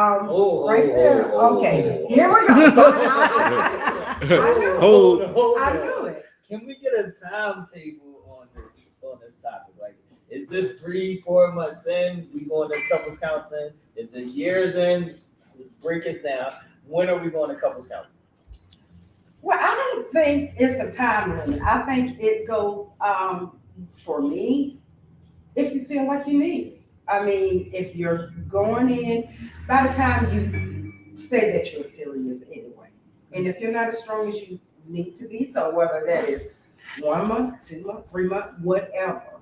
Right there. Okay, here we go. I knew it. Can we get a timetable on this topic? Like, is this 3-4 months in? We going to couples counseling? Is this years in? Break it down. When are we going to couples counseling? Well, I don't think it's a time limit. I think it goes, for me, if you feel like you need it. I mean, if you're going in, by the time you say that you're serious anyway, and if you're not as strong as you need to be, so whether that is 1 month, 2 months, 3 months, whatever,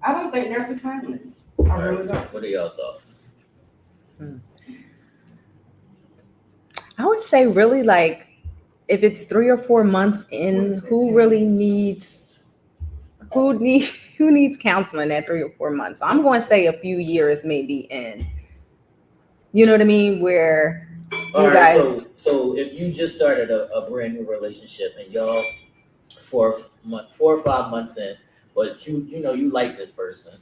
I don't think there's a time limit. I really don't. What are y'all thoughts? I would say really like if it's 3 or 4 months in, who needs counseling at 3 or 4 months? So I'm going to say a few years maybe in. You know what I mean? Where All right, so if you just started a brand new relationship and y'all 4 or 5 months in, but you like this person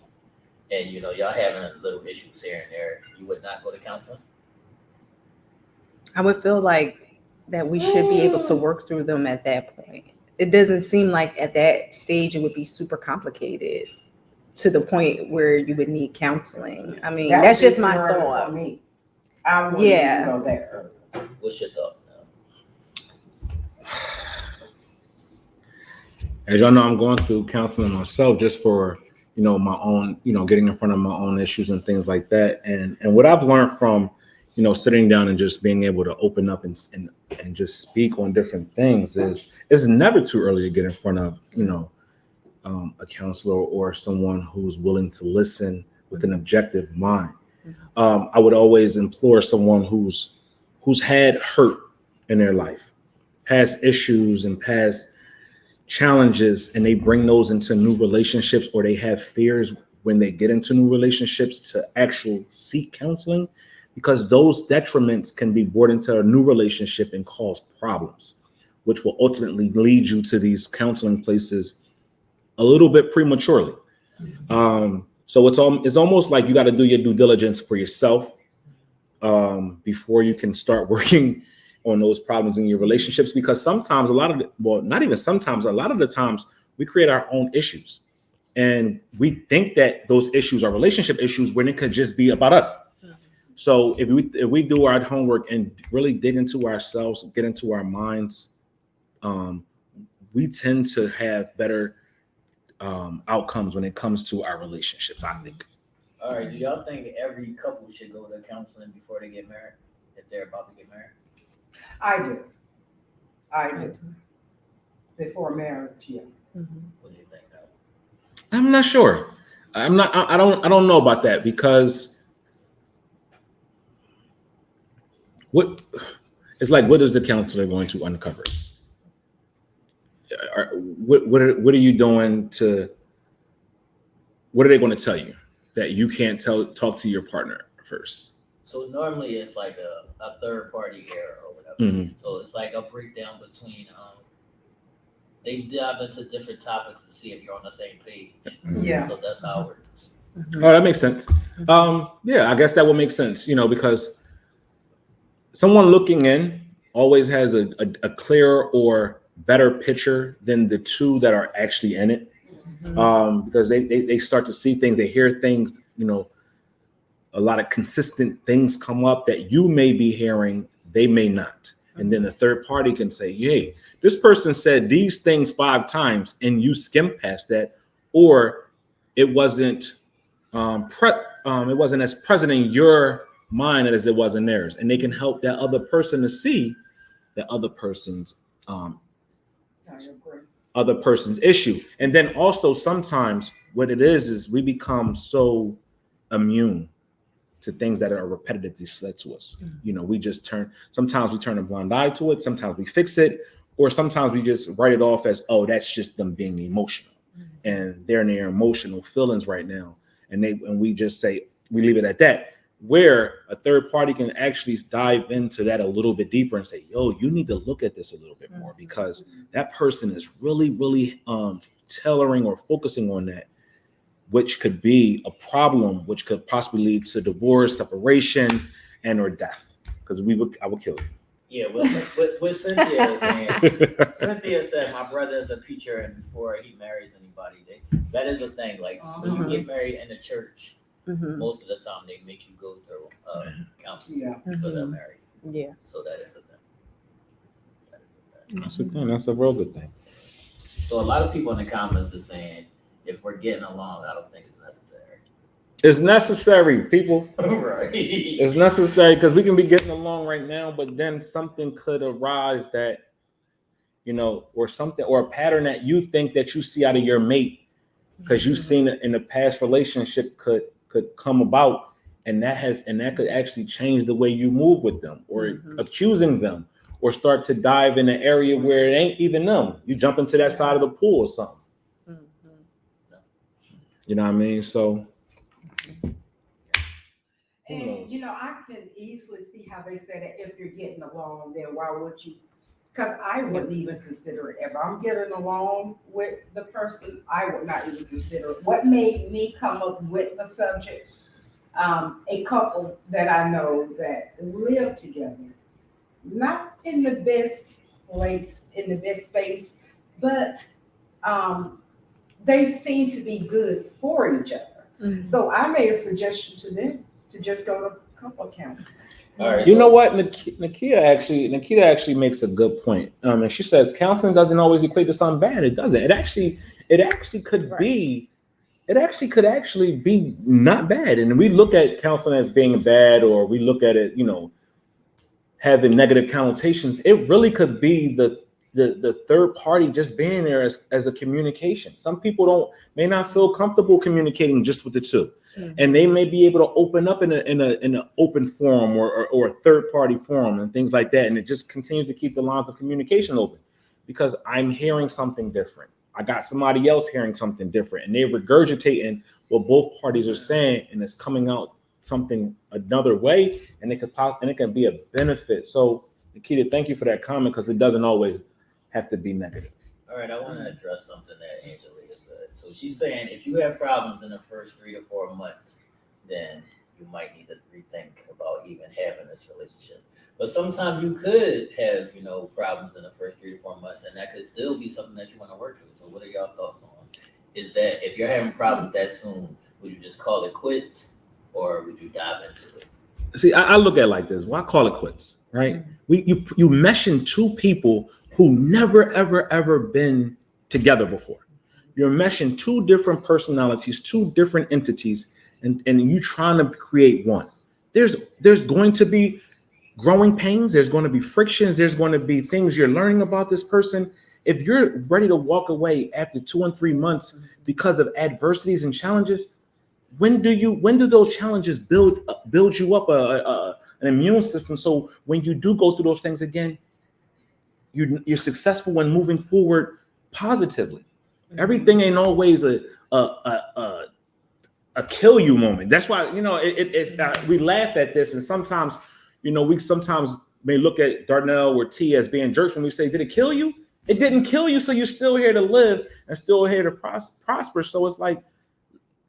and y'all having a little issues here and there, you would not go to counseling? I would feel like that we should be able to work through them at that point. It doesn't seem like at that stage it would be super complicated to the point where you would need counseling. I mean, that's just my thought. For me. I wouldn't even go that early. What's your thoughts now? As y'all know, I'm going through counseling myself just for, my own, getting in front of my own issues and things like that. And what I've learned from, sitting down and just being able to open up and just speak on different things is it's never too early to get in front of, a counselor or someone who's willing to listen with an objective mind. I would always implore someone who's had hurt in their life, past issues and past challenges, and they bring those into new relationships, or they have fears when they get into new relationships, to actually seek counseling, because those detriments can be brought into a new relationship and cause problems, which will ultimately lead you to these counseling places a little bit prematurely. So it's almost like you got to do your due diligence for yourself before you can start working on those problems in your relationships, because sometimes a lot of the times we create our own issues, and we think that those issues are relationship issues when it could just be about us. So if we do our homework and really dig into ourselves, get into our minds, we tend to have better outcomes when it comes to our relationships, I think. All right, do y'all think every couple should go to counseling before they get married, if they're about to get married? I do. Before marriage, yeah. Mm-hmm. What do you think, though? I'm not sure. I don't know about that, because what is the counselor going to uncover? What are you doing to? What are they going to tell you that you can't talk to your partner first? So normally it's like a third party error or whatever. Mm-hmm. So it's like a breakdown between they dive into different topics to see if you're on the same page. Yeah. So that's how it works. Oh, that makes sense. Yeah, I guess that would make sense, because someone looking in always has a clearer or better picture than the two that are actually in it. Because they start to see things, they hear things, a lot of consistent things come up that you may be hearing, they may not. And then the third party can say, hey, this person said these things 5 times and you skimmed past that, or it wasn't as present in your mind as it was in theirs. And they can help that other person to see that other person's issue. And then also sometimes what it is we become so immune to things that are repetitively said to us. We just sometimes we turn a blind eye to it, sometimes we fix it, or sometimes we just write it off as, oh, that's just them being emotional. And they're in their emotional feelings right now. And we just say, we leave it at that. Where a third party can actually dive into that a little bit deeper and say, yo, you need to look at this a little bit more, because that person is really, really tailoring or focusing on that, which could be a problem, which could possibly lead to divorce, separation, and or death, because I would kill you. Yeah, what Cynthia is saying. Cynthia said my brother is a preacher, and before he marries anybody, that is a thing. Like when you get married in the church, most of the time they make you go through counseling before they're married. Yeah. So that is a thing. That's a thing. That's a real good thing. So a lot of people in the comments are saying, if we're getting along, I don't think it's necessary. It's necessary, people. Right. It's necessary because we can be getting along right now, but then something could arise that, or something, or a pattern that you think that you see out of your mate because you've seen it in the past relationship could come about, and that could actually change the way you move with them, or accusing them, or start to dive in an area where it ain't even them. You jump into that side of the pool or something. You know what I mean? So. And I can easily see how they say that if you're getting along, then why would you? Because I wouldn't even consider it. If I'm getting along with the person, I would not even consider it. What made me come up with the subject? A couple that I know that live together, not in the best place, in the best space, but they seem to be good for each other. So I made a suggestion to them to just go to couple counseling. All right, You know what? Nakia actually makes a good point. And she says counseling doesn't always equate to something bad. It doesn't. It actually could be. It actually could be not bad. And we look at counseling as being bad, or we look at it, having negative connotations. It really could be the third party just being there as a communication. Some people may not feel comfortable communicating just with the two. And they may be able to open up in an open forum or a third party forum and things like that. And it just continues to keep the lines of communication open because I'm hearing something different. I got somebody else hearing something different, and they're regurgitating what both parties are saying, and it's coming out something another way, and it can be a benefit. So, Nikita, thank you for that comment because it doesn't always have to be negative. All right, I want to address something that Angelina said. So she's saying if you have problems in the first 3 to 4 months, then you might need to rethink about even having this relationship. But sometimes you could have, problems in the first 3 to 4 months, and that could still be something that you want to work through. So what are y'all thoughts on? Is that if you're having problems that soon, would you just call it quits, or would you dive into it? See, I look at it like this. Why call it quits, right? You meshing two people who never, ever, ever been together before. You're meshing two different personalities, two different entities, and you trying to create one. There's going to be growing pains. There's going to be frictions. There's going to be things you're learning about this person. If you're ready to walk away after 2 and 3 months because of adversities and challenges, when do those challenges build you up an immune system? So when you do go through those things again, you're successful when moving forward positively. Everything ain't always a kill you moment. That's why we laugh at this, and sometimes we sometimes may look at Darnell or T as being jerks when we say, "Did it kill you?" It didn't kill you, so you're still here to live and still here to prosper. So it's like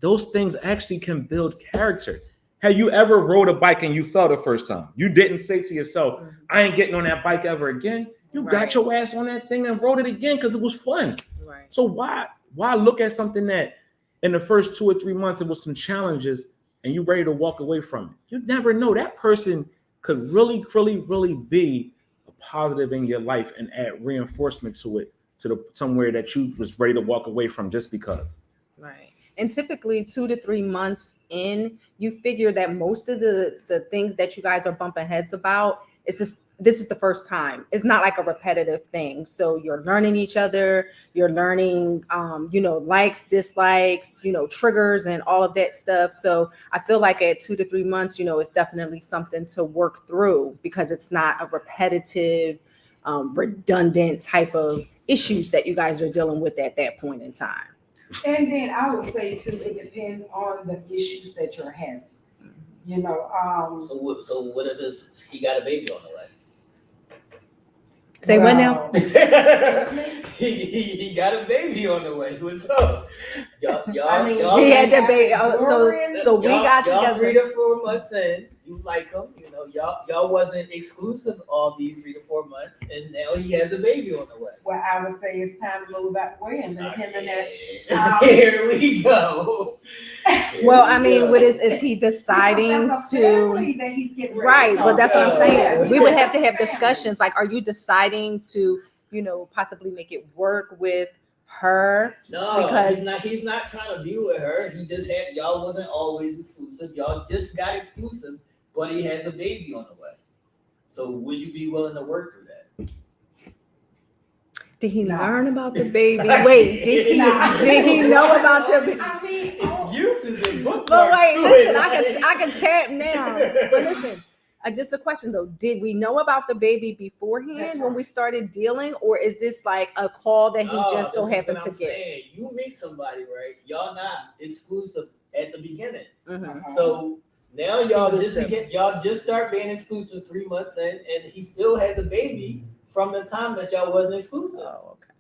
those things actually can build character. Have you ever rode a bike and you fell the first time? You didn't say to yourself, "I ain't getting on that bike ever again." You got your ass on that thing and rode it again because it was fun. Right. So why look at something that in the first 2 or 3 months it was some challenges and you're ready to walk away from it? You never know. That person could really, really, really be a positive in your life and add reinforcement to it, to somewhere that you was ready to walk away from just because. Right. And typically 2 to 3 months in, you figure that most of the things that you guys are bumping heads about is this is the first time. It's not like a repetitive thing. So you're learning each other, you're learning, likes, dislikes, triggers and all of that stuff. So I feel like at 2 to 3 months, it's definitely something to work through because it's not a repetitive, redundant type of issues that you guys are dealing with at that point in time. And then I would say too, it depends on the issues that you're having. So what if he got a baby on the way? Say what now? he got a baby on the way. What's up? Y'all he had the baby. So we got y'all together 3 to 4 months in, you like him, y'all wasn't exclusive all these 3 to 4 months, and now he has a baby on the way. Well, I would say it's time to move out the way and let him and that. Here we go. Well, I mean, what is he deciding That's a to? family that he's getting ready to Right, start. but that's what I'm saying. Yeah, We would have to have family. discussions. Like, are you deciding to, possibly make it work with her? No, Because- he's not trying to be with her. He just had y'all wasn't always exclusive. Y'all just got exclusive, but he has a baby on the way. So would you be willing to work through that? Did he Nah. learn about the baby? Wait, did he know about the baby? I mean, Excuses and bookmarks. But wait, to listen, it, I can tap now. But listen, just a question though. Did we know about the baby beforehand That's when right. we started dealing, or is this like a call that he No, just so this is happened what to I'm get? saying. You meet somebody, right? Y'all not exclusive at the beginning. Mhm. So now y'all He was y'all just start being exclusive 3 months in, and he still has a baby from the time that y'all wasn't exclusive. Oh, okay.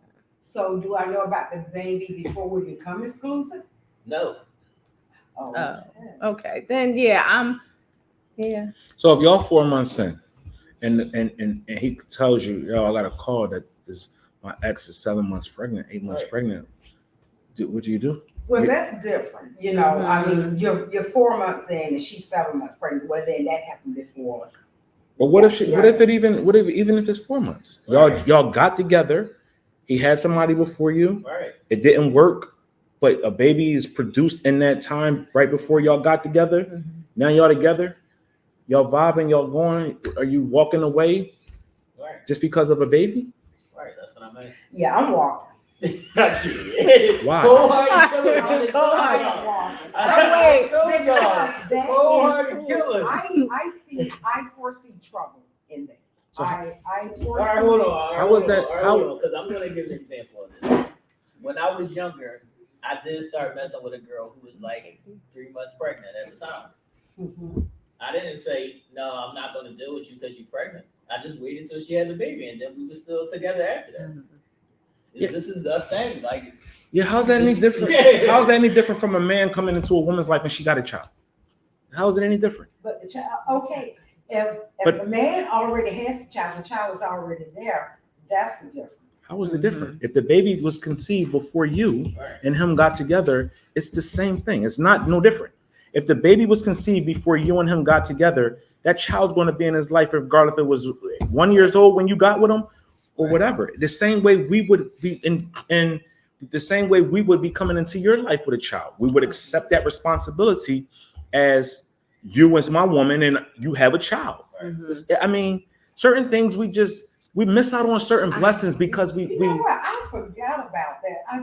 so do I know about the baby before we become exclusive? No. Oh, Oh. okay. Okay, then yeah. So if y'all 4 months in, and he tells you, yo, I got a call that my ex is 7 months pregnant, 8 months Right. pregnant. What do you do? Well, that's different. I mean, you're 4 months in and she's 7 months pregnant. Well, then that happened before. But what if even if it's 4 months? Y'all got together. He had somebody before you. Right. It didn't work, but a baby is produced in that time right before y'all got together. Mhm. Now y'all together. Y'all vibing, y'all going. Are you walking away Right. just because of a baby? Right. That's what I'm asking. Yeah, I'm walking. Why? Cold-hearted killer. I'm walking. I told Because y'all. that Cold-hearted is killer. I foresee trouble in there. So- I foresee. All right, hold on. How was that? Because I'm going to give an example of this. When I was younger, I did start messing with a girl who was like 3 months pregnant at the time. Mhm. I didn't say, no, I'm not going to deal with you because you're pregnant. I just waited till she had the baby, and then we were still together after that. Mhm. Yeah. This is the thing. Like, Yeah, how's that any different? Yeah. How's that any different from a man coming into a woman's life and she got a child? How is it any different? But the child, okay, if But- the man already has the child is already there. That's the difference. How is it different? If the baby was conceived before you right. and him got together, it's the same thing. It's not no different. If the baby was conceived before you and him got together, that child's going to be in his life regardless if it was 1 year old when you got with him or Right. whatever. The same way we would be in the same way we would be coming into your life with a child. We would accept that responsibility as you as my woman and you have a child. Mhm. I mean, certain things we miss out on certain blessings because You know what? I forgot about that. I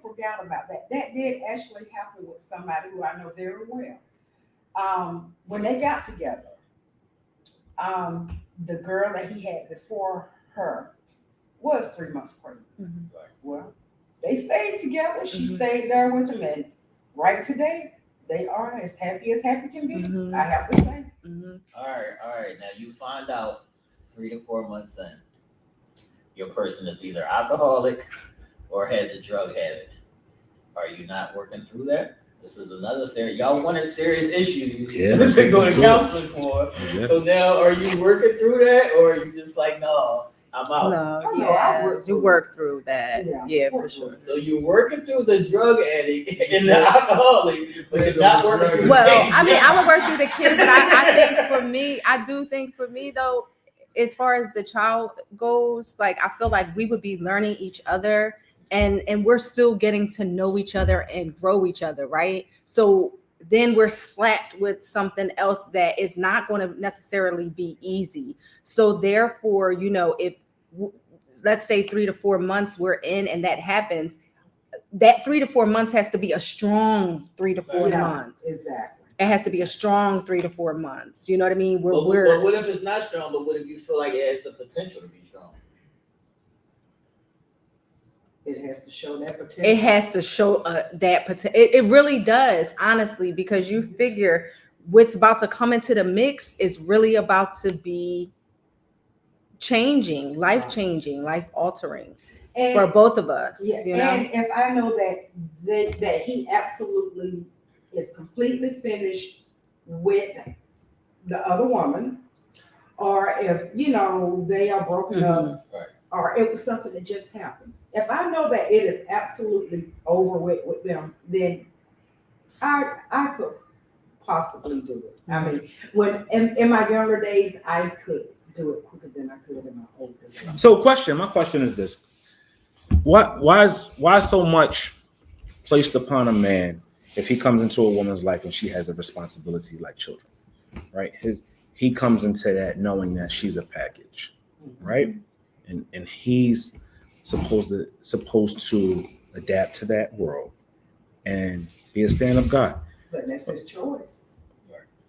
forgot about that. That did actually happen with somebody who I know very well. When they got together, the girl that he had before her was 3 months pregnant. Mhm. Well, they stayed together. She Mhm. stayed there with him, and right today, they are as happy can be. Mhm. I have to say. Mhm. All right. Now you find out 3 to 4 months in, your person is either alcoholic or has a drug habit. Are you not working through that? This is another serious. Y'all wanted serious issues Yeah, to go to do it. counseling for. Yeah. So now, are you working through that, or are you just like, no, I'm out? No, Oh, no, yeah, I work you through work through that. Yeah, Yeah, work for through sure. So you're working through the drug addict and the alcoholic, but you're not working through the Well, patient. I mean, I would work through the kid, but I do think for me though, as far as the child goes, like I feel like we would be learning each other and we're still getting to know each other and grow each other, right? So then we're slapped with something else that is not going to necessarily be easy. So therefore, if let's say 3 to 4 months we're in and that happens, that 3 to 4 months has to be a strong 3 to 4 Yeah, months. exactly. It has to be a strong 3 to 4 months. You know what I mean? But what if it's not strong? But what if you feel like it has the potential to be strong? It has to show that potential. It has to show that potential. It really does, honestly, because you figure what's about to come into the mix is really about to be changing, life changing, life altering for both of us. Yeah, and if I know that he absolutely is completely finished with the other woman, or if they are broken up, Right. or it was something that just happened. If I know that it is absolutely over with them, then I could possibly do it. I mean, when in my younger days, I could do it quicker than I could in my older days. So, my question is this: why so much placed upon a man if he comes into a woman's life and she has a responsibility like children, right? He comes into that knowing that she's a package, right? And he's supposed to adapt to that world and be a stand-up guy. But that's his choice.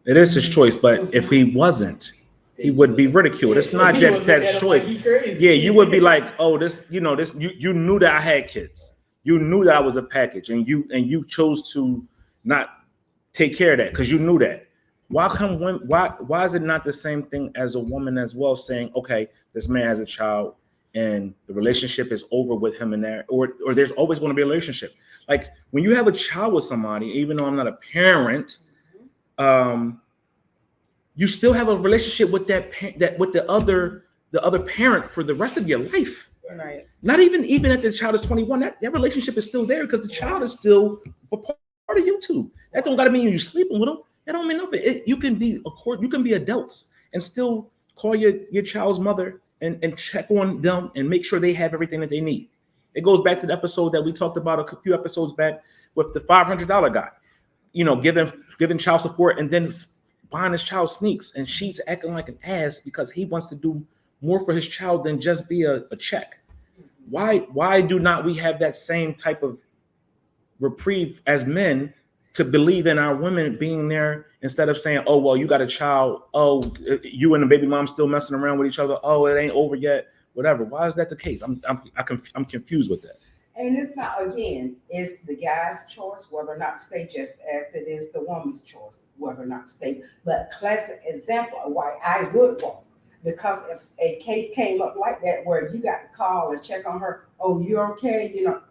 It is his choice, but if he wasn't, he would be ridiculed. It's not just his choice. Yeah, you would be like, oh, this, you knew that I had kids. You knew that I was a package, and you chose to not take care of that because you knew that. Why is it not the same thing as a woman as well, saying, okay, this man has a child and the relationship is over with him and there, or there's always going to be a relationship. Like when you have a child with somebody, even though I'm not a parent, you still have a relationship with with the other parent for the rest of your life. Right. Not even if the child is 21, that relationship is still there because the child is still a part of you two. That don't gotta mean you're sleeping with them. That don't mean nothing. You can be adults and still call your child's mother and check on them and make sure they have everything that they need. It goes back to the episode that we talked about a few episodes back with the $500 guy, giving child support and then buying his child sneaks, and she's acting like an ass because he wants to do more for his child than just be a check. Why do not we have that same type of reprieve as men to believe in our women being there instead of saying, oh, well, you got a child. Oh, you and the baby mom still messing around with each other. Oh, it ain't over yet. Whatever. Why is that the case? I'm confused with that. And it's not, again, it's the guy's choice whether or not to stay, just as it is the woman's choice whether or not to stay. But classic example of why I would walk. Because if a case came up like that where you got to call and check on her, oh, you're okay, you got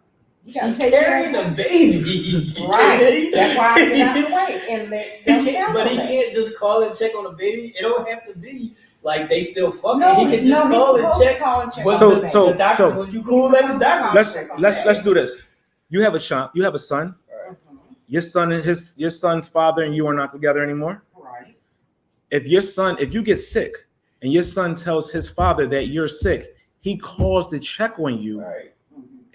to take care of the baby. Right. That's why I get out of the way and let them handle But he that. can't just call and check on the baby. It don't have to be like they still fucking. No, he can just call and check. But So- the doctor, when you cool at the doctor. Let's do this. You have a child. You have a son. Right. Your son and your son's father and you are not together anymore. Right. If you get sick and your son tells his father that you're sick, he calls to check on you, Right.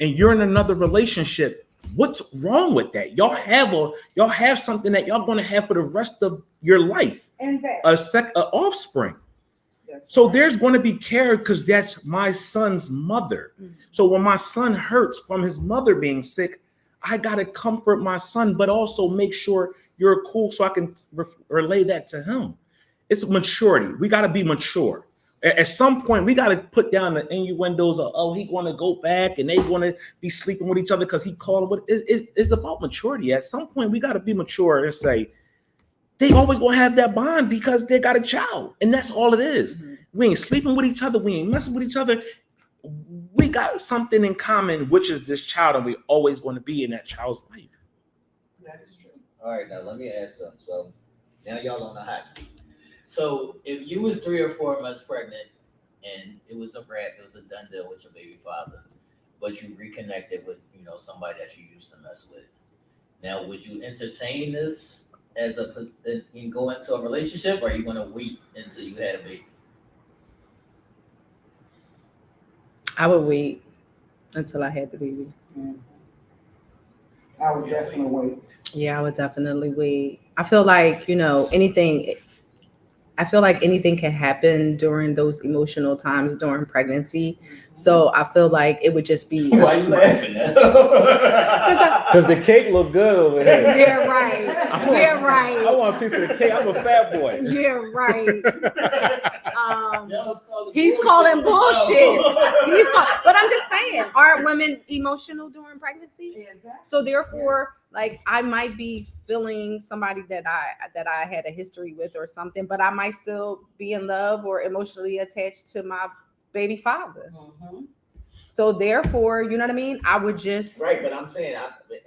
and you're in another relationship. What's wrong with that? Y'all have something that y'all gonna have for the rest of your life. And that. A offspring. So there's going to be care because that's my son's mother. So when my son hurts from his mother being sick, I got to comfort my son, but also make sure you're cool so I can relay that to him. It's maturity. We got to be mature. At some point, we got to put down the innuendos of, oh, he going to go back and they going to be sleeping with each other because he called him. It's about maturity. At some point, we got to be mature and say, they always gonna have that bond because they got a child, and that's all it is. Mm-hmm. We ain't sleeping with each other. We ain't messing with each other. We got something in common, which is this child, and we always going to be in that child's life. That is true. All right, now let me ask them. So now y'all on the hot seat. So if you was 3 or 4 months pregnant and it was a wrap, it was a done deal with your baby father, but you reconnected with somebody that you used to mess with. Now, would you entertain this and go into a relationship, or are you going to wait until you had a baby? I would wait until I had the baby. I would definitely wait. Yeah, I would definitely wait. I feel like, anything can happen during those emotional times during pregnancy. So I feel like it would just be. Why are you laughing at? Because the cake look good over here. Yeah, right. Yeah, right. I want a piece of the cake. I'm a fat boy. Yeah, right. He's calling bullshit. But I'm just saying, aren't women emotional during pregnancy? Exactly. So therefore, like I might be feeling somebody that I had a history with or something, but I might still be in love or emotionally attached to my baby father. Mm-hmm. So therefore, you know what I mean? I would just right, but I'm saying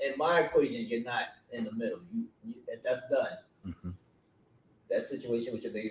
in my equation, you're not in the middle. You that's done. Mm-hmm. That situation with your baby